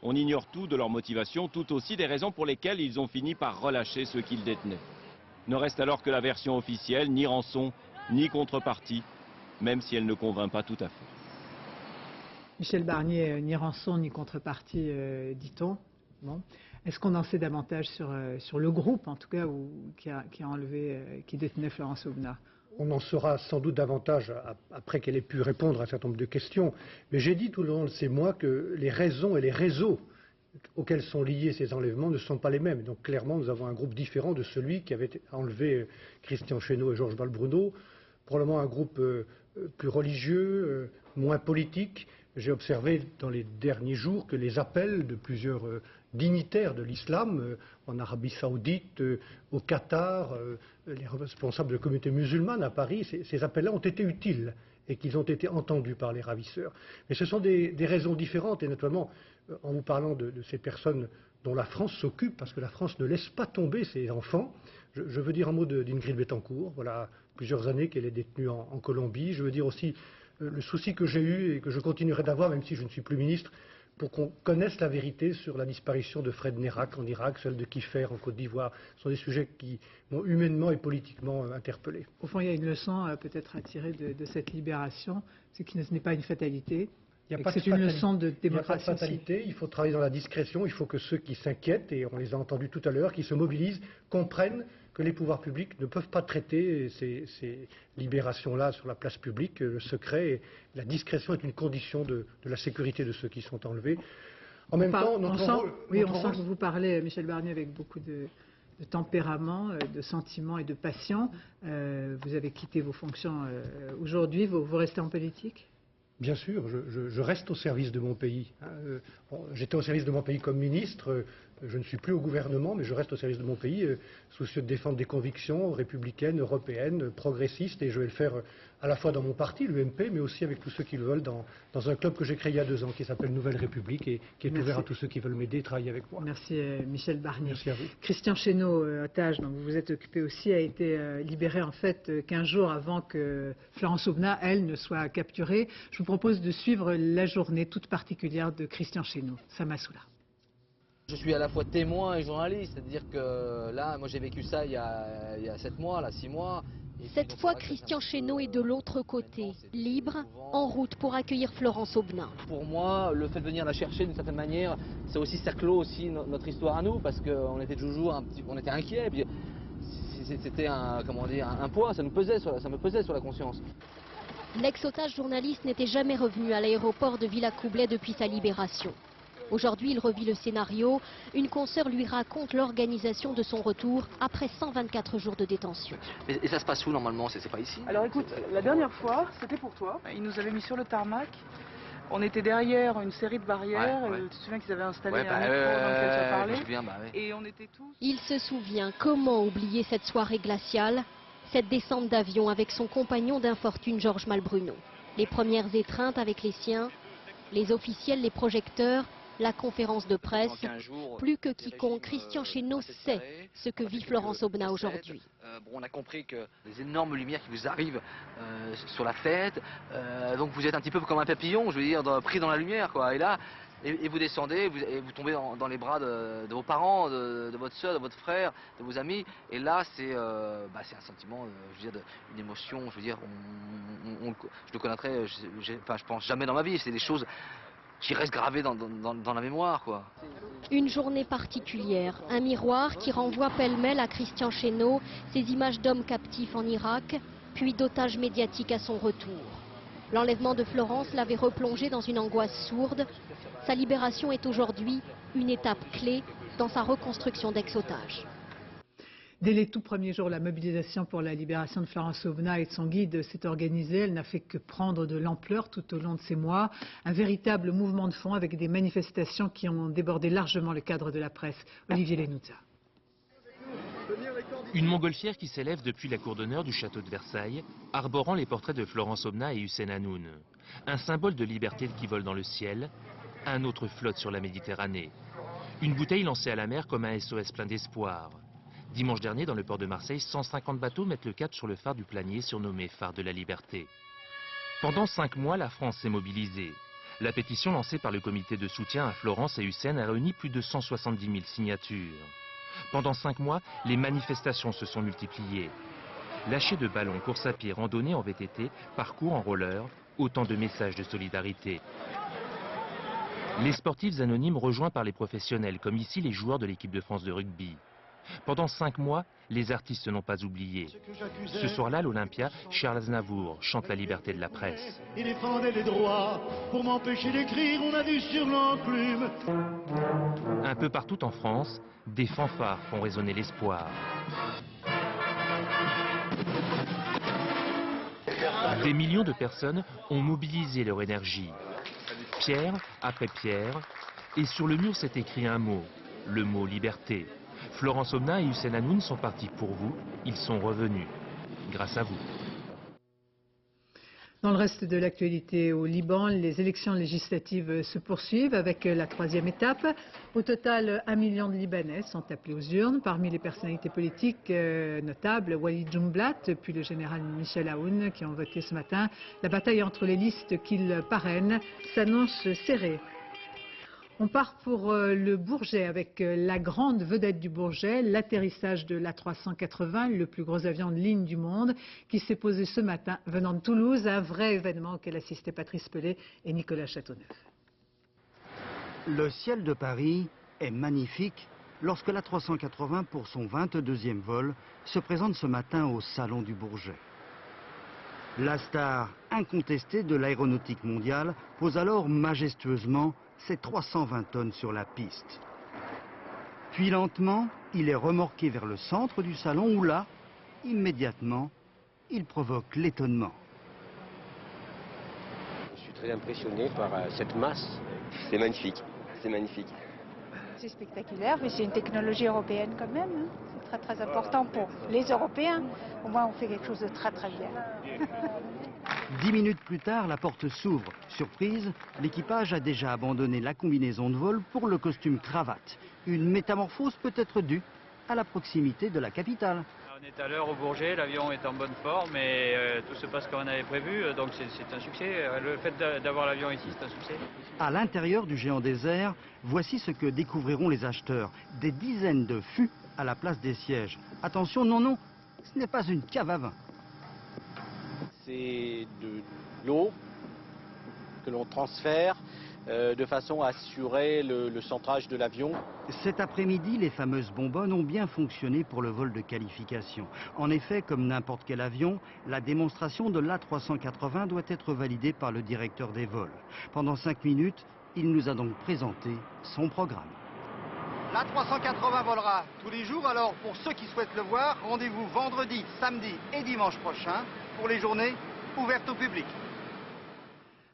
On ignore tout de leur motivation, tout aussi des raisons pour lesquelles ils ont fini par relâcher ceux qu'ils détenaient. Ne reste alors que la version officielle, ni rançon, ni contrepartie, même si elle ne convainc pas tout à fait. Michel Barnier, ni rançon ni contrepartie, dit-on. Bon. Est-ce qu'on en sait davantage sur le groupe, en tout cas, qui a enlevé, qui détenait Florence Aubenas? On en saura sans doute davantage après qu'elle ait pu répondre à un certain nombre de questions. Mais j'ai dit tout le long de ces mois que les raisons et les réseaux auxquels sont liés ces enlèvements ne sont pas les mêmes. Donc clairement, nous avons un groupe différent de celui qui avait enlevé Christian Chesneau et Georges Valbruno. Probablement un groupe plus religieux, moins politique. J'ai observé dans les derniers jours que les appels de plusieurs dignitaires de l'islam, en Arabie Saoudite, au Qatar, les responsables de la communauté musulmane à Paris, ces appels-là ont été utiles et qu'ils ont été entendus par les ravisseurs. Mais ce sont des raisons différentes et naturellement, en vous parlant de ces personnes dont la France s'occupe, parce que la France ne laisse pas tomber ses enfants, je veux dire un mot d'Ingrid Betancourt. Voilà plusieurs années qu'elle est détenue en Colombie. Je veux dire aussi le souci que j'ai eu et que je continuerai d'avoir, même si je ne suis plus ministre, pour qu'on connaisse la vérité sur la disparition de Fred Nérac en Irak, celle de Kiffer en Côte d'Ivoire. Ce sont des sujets qui m'ont humainement et politiquement interpellé. Au fond, il y a une leçon peut-être à tirer de cette libération, c'est que ce n'est pas une fatalité. C'est une leçon de démocratie. Il n'y a pas de fatalité, il faut travailler dans la discrétion, il faut que ceux qui s'inquiètent, et on les a entendus tout à l'heure, qui se mobilisent, comprennent que les pouvoirs publics ne peuvent pas traiter ces libérations-là sur la place publique. Le secret et la discrétion est une condition de la sécurité de ceux qui sont enlevés. En même temps, on sent que vous parlez, Michel Barnier, avec beaucoup de tempérament, de sentiments et de passion. Vous avez quitté vos fonctions aujourd'hui, vous restez en politique ? Bien sûr, je reste au service de mon pays. J'étais au service de mon pays comme ministre, je ne suis plus au gouvernement, mais je reste au service de mon pays, soucieux de défendre des convictions républicaines, européennes, progressistes, et je vais le faire à la fois dans mon parti, l'UMP, mais aussi avec tous ceux qui le veulent dans un club que j'ai créé il y a 2 ans, qui s'appelle Nouvelle République, et qui est ouvert à tous ceux qui veulent m'aider et travailler avec moi. Merci Michel Barnier. Merci à vous. Christian Chesneau, otage, dont vous vous êtes occupé aussi, a été libéré en fait 15 jours avant que Florence Aubenas, elle, ne soit capturée. Je vous propose de suivre la journée toute particulière de Christian Chesneau. Sama Soula. Je suis à la fois témoin et journaliste, c'est-à-dire que là, moi j'ai vécu ça il y a 7 mois, là, 6 mois. Cette fois, Christian Chesneau est de l'autre côté, libre, en route pour accueillir Florence Aubenas. Pour moi, le fait de venir la chercher d'une certaine manière, c'est aussi, ça clôt aussi notre histoire à nous, parce qu'on était toujours on était inquiets, puis c'était un poids, ça me pesait sur la conscience. L'ex-otage journaliste n'était jamais revenu à l'aéroport de Villacoublay depuis sa libération. Aujourd'hui, il revit le scénario. Une consoeur lui raconte l'organisation de son retour après 124 jours de détention. Et ça se passe où normalement? C'est pas ici? Alors écoute, la dernière fois, c'était pour toi. Ils nous avaient mis sur le tarmac. On était derrière une série de barrières. Tu te souviens qu'ils avaient installé un micro dans lequel tu as parlé? Et on était tous... Il se souvient. Comment oublier cette soirée glaciale, cette descente d'avion avec son compagnon d'infortune Georges Valbruno. Les premières étreintes avec les siens, les officiels, les projecteurs, la conférence de presse. Plus que quiconque, Christian Chesneau sait ce que vit Florence Aubenas aujourd'hui. On a compris que les énormes lumières qui vous arrivent sur la tête, donc vous êtes un petit peu comme un papillon, je veux dire, pris dans la lumière, quoi. Et là, et vous descendez, et vous tombez dans les bras de vos parents, de votre soeur, de votre frère, de vos amis. Et là, c'est un sentiment, je veux dire, une émotion, je veux dire, je le connaîtrais, je pense jamais dans ma vie. C'est des choses qui reste gravé dans la mémoire, quoi. Une journée particulière, un miroir qui renvoie pêle-mêle à Christian Chesneau ces images d'hommes captifs en Irak, puis d'otages médiatiques à son retour. L'enlèvement de Florence l'avait replongé dans une angoisse sourde. Sa libération est aujourd'hui une étape clé dans sa reconstruction d'ex-otage. Dès les tout premiers jours, la mobilisation pour la libération de Florence Aubenas et de son guide s'est organisée. Elle n'a fait que prendre de l'ampleur tout au long de ces mois. Un véritable mouvement de fond avec des manifestations qui ont débordé largement le cadre de la presse. Olivier Lenouza. Une montgolfière qui s'élève depuis la cour d'honneur du château de Versailles, arborant les portraits de Florence Aubenas et Hussein Hanoun. Un symbole de liberté qui vole dans le ciel, un autre flotte sur la Méditerranée. Une bouteille lancée à la mer comme un SOS plein d'espoir. Dimanche dernier, dans le port de Marseille, 150 bateaux mettent le cap sur le phare du Planier, surnommé phare de la liberté. Pendant 5 mois, la France s'est mobilisée. La pétition lancée par le comité de soutien à Florence et Hussein a réuni plus de 170 000 signatures. Pendant 5 mois, les manifestations se sont multipliées. Lâcher de ballons, course à pied, randonnée en VTT, parcours en roller, autant de messages de solidarité. Les sportifs anonymes rejoints par les professionnels, comme ici les joueurs de l'équipe de France de rugby. Pendant 5 mois, les artistes n'ont pas oublié. Ce soir-là, à l'Olympia, Charles Aznavour chante la liberté de la presse. Il défendait les droits, pour m'empêcher d'écrire, on a vu sur l'enclume. Un peu partout en France, des fanfares font résonner l'espoir. Des millions de personnes ont mobilisé leur énergie. Pierre après pierre, et sur le mur s'est écrit un mot, le mot liberté. Florence Aubenas et Hussein Hanoun sont partis pour vous, ils sont revenus, grâce à vous. Dans le reste de l'actualité au Liban, les élections législatives se poursuivent avec la 3e étape. Au total, 1 million de Libanais sont appelés aux urnes. Parmi les personnalités politiques notables, Walid Jumblat, puis le général Michel Aoun, qui ont voté ce matin. La bataille entre les listes qu'ils parrainent s'annonce serrée. On part pour le Bourget avec la grande vedette du Bourget, l'atterrissage de l'A380, le plus gros avion de ligne du monde, qui s'est posé ce matin venant de Toulouse, un vrai événement auquel assistaient Patrice Pellet et Nicolas Châteauneuf. Le ciel de Paris est magnifique lorsque l'A380, pour son 22e vol, se présente ce matin au Salon du Bourget. La star incontestée de l'aéronautique mondiale pose alors majestueusement ses 320 tonnes sur la piste. Puis lentement, il est remorqué vers le centre du salon où là, immédiatement, il provoque l'étonnement. Je suis très impressionné par cette masse. C'est magnifique, c'est magnifique. C'est spectaculaire, mais c'est une technologie européenne quand même. Hein. C'est très important pour les Européens. Au moins, on fait quelque chose de très bien. 10 minutes plus tard, la porte s'ouvre. Surprise, l'équipage a déjà abandonné la combinaison de vol pour le costume cravate. Une métamorphose peut être due à la proximité de la capitale. On est à l'heure au Bourget, l'avion est en bonne forme et tout se passe comme on avait prévu, donc c'est un succès. Le fait d'avoir l'avion ici, c'est un succès. À l'intérieur du géant des airs, voici ce que découvriront les acheteurs. Des dizaines de fûts à la place des sièges. Attention, non, ce n'est pas une cave à vin. C'est de l'eau que l'on transfère de façon à assurer le centrage de l'avion. Cet après-midi, les fameuses bonbonnes ont bien fonctionné pour le vol de qualification. En effet, comme n'importe quel avion, la démonstration de l'A380 doit être validée par le directeur des vols. Pendant 5 minutes, il nous a donc présenté son programme. L'A380 volera tous les jours, alors pour ceux qui souhaitent le voir, rendez-vous vendredi, samedi et dimanche prochain pour les journées ouvertes au public.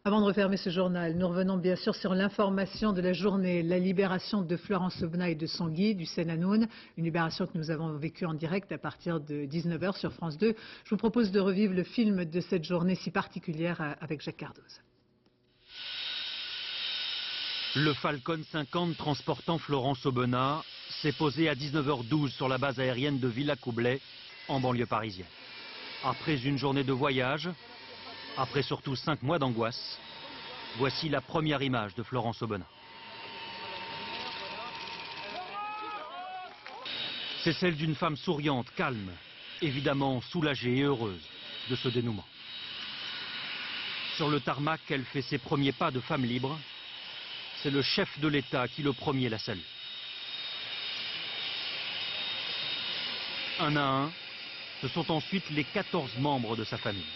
Avant de refermer ce journal, nous revenons bien sûr sur l'information de la journée, la libération de Florence Aubenas et de son guide, Hussein Hanoun, une libération que nous avons vécue en direct à partir de 19h sur France 2. Je vous propose de revivre le film de cette journée si particulière avec Jacques Cardoz. Le Falcon 50 transportant Florence Aubenas s'est posé à 19h12 sur la base aérienne de Villacoublay, en banlieue parisienne. Après une journée de voyage, après surtout 5 mois d'angoisse, voici la première image de Florence Aubenas. C'est celle d'une femme souriante, calme, évidemment soulagée et heureuse de ce dénouement. Sur le tarmac, elle fait ses premiers pas de femme libre. C'est le chef de l'État qui le premier la salue. Un à un, ce sont ensuite les 14 membres de sa famille.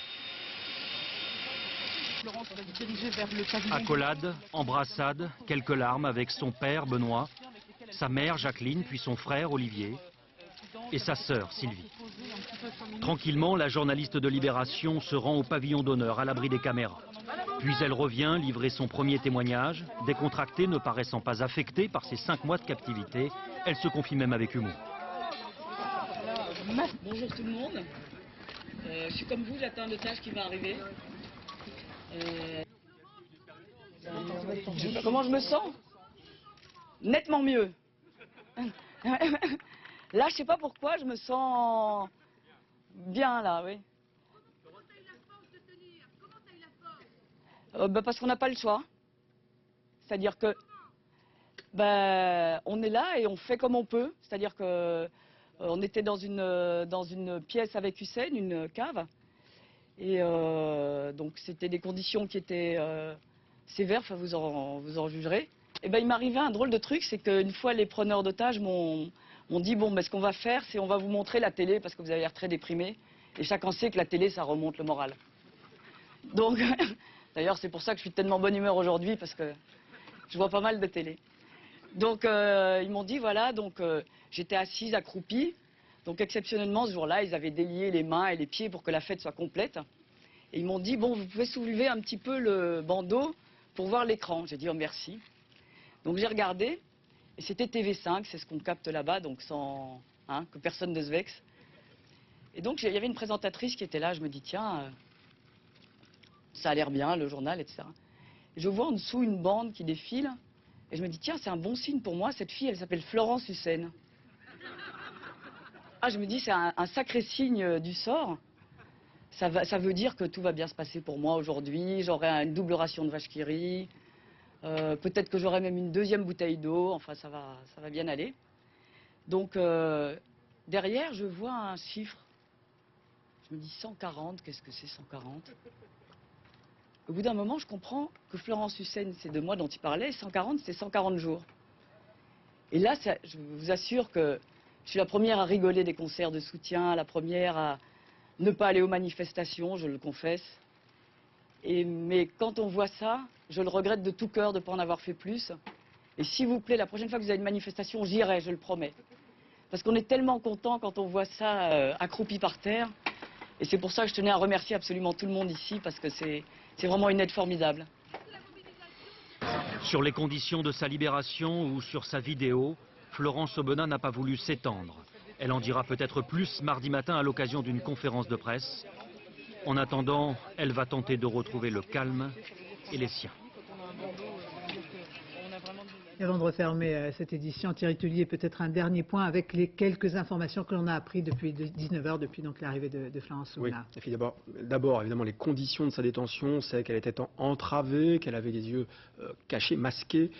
Accolade, embrassade, quelques larmes avec son père Benoît, sa mère Jacqueline, puis son frère Olivier et sa sœur Sylvie. Tranquillement, la journaliste de Libération se rend au pavillon d'honneur à l'abri des caméras. Puis elle revient livrer son premier témoignage. Décontractée, ne paraissant pas affectée par ses 5 mois de captivité, elle se confie même avec humour. Bonjour tout le monde. Je suis comme vous, j'attends un otage qui va arriver. Je sais pas comment je me sens. Nettement mieux. Là, je sais pas pourquoi, je me sens bien là, oui. Parce qu'on n'a pas le choix. C'est-à-dire que on est là et on fait comme on peut. C'est-à-dire que On était dans une pièce avec Hussein, une cave. Et donc c'était des conditions qui étaient sévères, enfin vous en jugerez. Et ben il m'arrivait un drôle de truc, c'est qu'une fois les preneurs d'otages m'ont dit bon ben ce qu'on va faire c'est on va vous montrer la télé parce que vous avez l'air très déprimé. Et chacun sait que la télé ça remonte le moral. Donc d'ailleurs c'est pour ça que je suis de tellement bonne humeur aujourd'hui parce que je vois pas mal de télé. Donc ils m'ont dit voilà, donc j'étais assise, accroupie. Donc exceptionnellement ce jour-là, ils avaient délié les mains et les pieds pour que la fête soit complète. Et ils m'ont dit bon, vous pouvez soulever un petit peu le bandeau pour voir l'écran. J'ai dit oh merci. Donc j'ai regardé et c'était TV5, c'est ce qu'on capte là-bas, donc sans que personne ne se vexe. Et donc il y avait une présentatrice qui était là. Je me dis tiens, ça a l'air bien le journal, etc. Et je vois en dessous une bande qui défile. Et je me dis, tiens, c'est un bon signe pour moi. Cette fille, elle s'appelle Florence Hussein. Ah, je me dis, c'est un sacré signe du sort. Ça veut dire que tout va bien se passer pour moi aujourd'hui. J'aurai une double ration de vache qui rit. Peut-être que j'aurai même une deuxième bouteille d'eau. Enfin, ça va bien aller. Donc, derrière, je vois un chiffre. Je me dis 140. Qu'est-ce que c'est 140 ? Au bout d'un moment, je comprends que Florence Hussein, c'est de moi dont il parlait, 140, c'est 140 jours. Et là, je vous assure que je suis la première à rigoler des concerts de soutien, la première à ne pas aller aux manifestations, je le confesse. Mais quand on voit ça, je le regrette de tout cœur de ne pas en avoir fait plus. Et s'il vous plaît, la prochaine fois que vous avez une manifestation, j'irai, je le promets. Parce qu'on est tellement content quand on voit ça accroupi par terre. Et c'est pour ça que je tenais à remercier absolument tout le monde ici, parce que c'est vraiment une aide formidable. Sur les conditions de sa libération ou sur sa vidéo, Florence Aubenas n'a pas voulu s'étendre. Elle en dira peut-être plus mardi matin à l'occasion d'une conférence de presse. En attendant, elle va tenter de retrouver le calme et les siens. Et avant de refermer cette édition, Thierry Tullier, peut-être un dernier point avec les quelques informations que l'on a apprises depuis 19h, depuis donc l'arrivée de Florence Aubenas. Oui, d'abord, évidemment, les conditions de sa détention, c'est qu'elle était entravée, qu'elle avait les yeux cachés, masqués,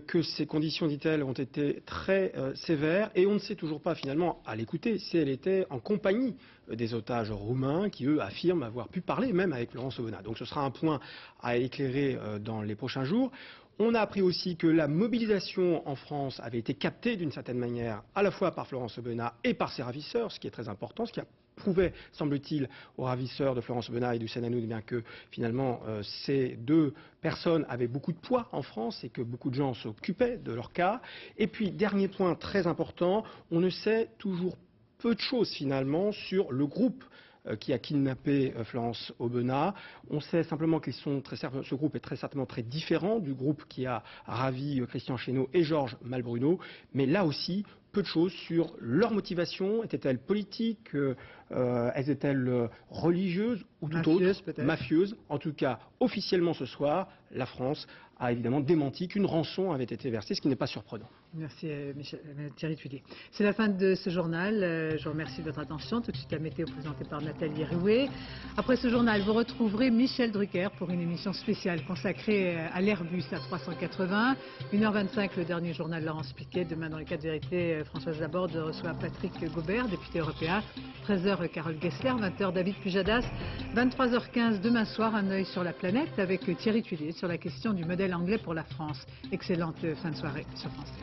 que ces conditions, dit-elle, ont été très sévères, et on ne sait toujours pas, finalement, à l'écouter, si elle était en compagnie des otages roumains qui, eux, affirment avoir pu parler même avec Florence Aubenas. Donc ce sera un point à éclairer dans les prochains jours. On a appris aussi que la mobilisation en France avait été captée d'une certaine manière à la fois par Florence Aubenas et par ses ravisseurs, ce qui est très important, ce qui a prouvé, semble-t-il, aux ravisseurs de Florence Aubenas et d'Hussein Hanoun, bien que finalement ces deux personnes avaient beaucoup de poids en France et que beaucoup de gens s'occupaient de leur cas. Et puis, dernier point très important, on ne sait toujours peu de choses finalement sur le groupe qui a kidnappé Florence Aubenas. On sait simplement que ce groupe est très certainement très différent du groupe qui a ravi Christian Chesneau et Georges Malbruno. Mais là aussi, peu de choses sur leur motivation. Étaient-elles politiques, étaient-elles religieuses ou tout autre, mafieuses. En tout cas, officiellement ce soir, la France a évidemment démenti qu'une rançon avait été versée, ce qui n'est pas surprenant. Merci Thierry Tullier. C'est la fin de ce journal. Je vous remercie de votre attention. Tout de suite la météo présentée par Nathalie Rouet. Après ce journal, vous retrouverez Michel Drucker pour une émission spéciale consacrée à l'Airbus A380. 1h25, le dernier journal Laurence Piquet. Demain, dans les 4 vérités, Françoise Laborde reçoit Patrick Gobert, député européen. 13h, Carole Gessler. 20h, David Pujadas. 23h15, demain soir, un œil sur la planète avec Thierry Tullier sur la question du modèle anglais pour la France. Excellente fin de soirée sur France 2.